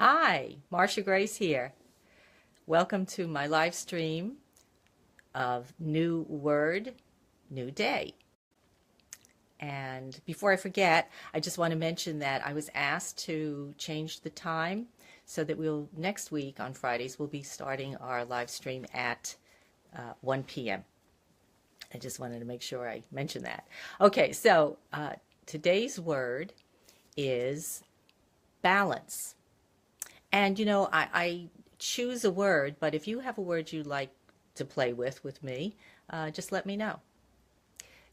Hi, Marcia Grace here. Welcome to my live stream of New Word, New Day. And before I forget, I just want to mention that I was asked to change the time so that next week on Fridays, we'll be starting our live stream at 1 p.m. I just wanted to make sure I mention that. Okay, so today's word is balance. And I choose a word, but if you have a word you'd like to play with me, just let me know.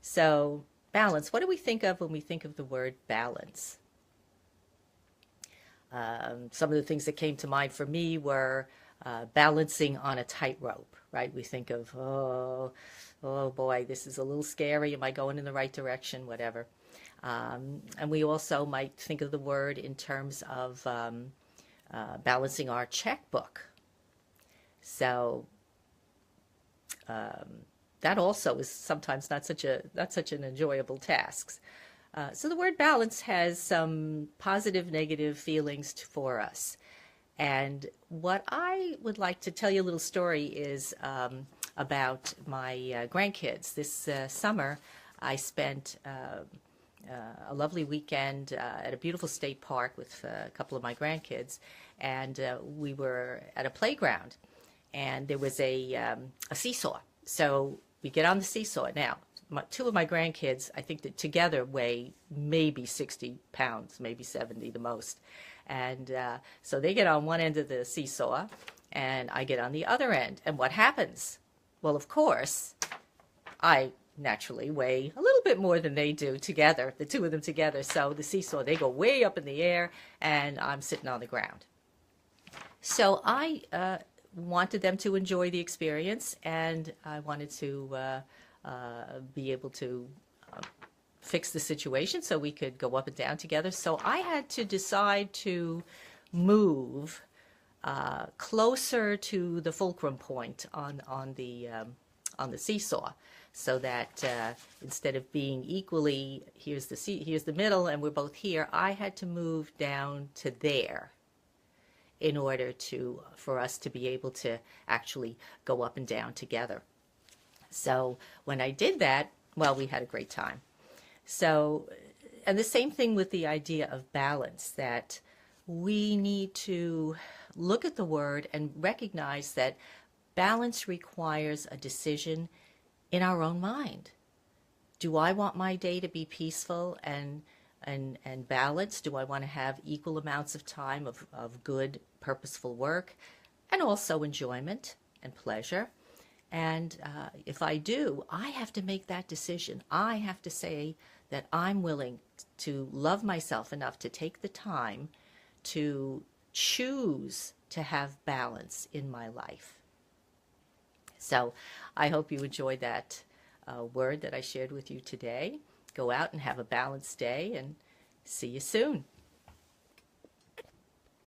So, balance. What do we think of when we think of the word balance? Some of the things that came to mind for me were balancing on a tightrope, right? We think of, oh boy, this is a little scary. Am I going in the right direction? Whatever. And we also might think of the word in terms of balancing our checkbook. So that also is sometimes not such an enjoyable task. So the word balance has some positive, negative feelings for us. And what I would like to tell you a little story is about my grandkids. This summer, I spent a lovely weekend at a beautiful state park with a couple of my grandkids, and we were at a playground, and there was a seesaw. So we get on the seesaw. Now, two of my grandkids, I think that together weigh maybe 60 pounds, maybe 70 the most. And so they get on one end of the seesaw, and I get on the other end. And what happens? Well, of course, I naturally weigh a little bit more than they do together, the two of them together. So the seesaw, they go way up in the air, and I'm sitting on the ground. So I wanted them to enjoy the experience, and I wanted to be able to fix the situation so we could go up and down together. So I had to decide to move closer to the fulcrum point on the seesaw, so that instead of being equally, here's the middle, and we're both here, I had to move down to there in order for us to be able to actually go up and down together. So when I did that, well, we had a great time. So, and the same thing with the idea of balance, that we need to look at the word and recognize that balance requires a decision in our own mind. Do I want my day to be peaceful and balanced? Do I want to have equal amounts of time of good, purposeful work and also enjoyment and pleasure? And if I do, I have to make that decision. I have to say that I'm willing to love myself enough to take the time to choose to have balance in my life. So I hope you enjoyed that word that I shared with you today. Go out and have a balanced day, and see you soon.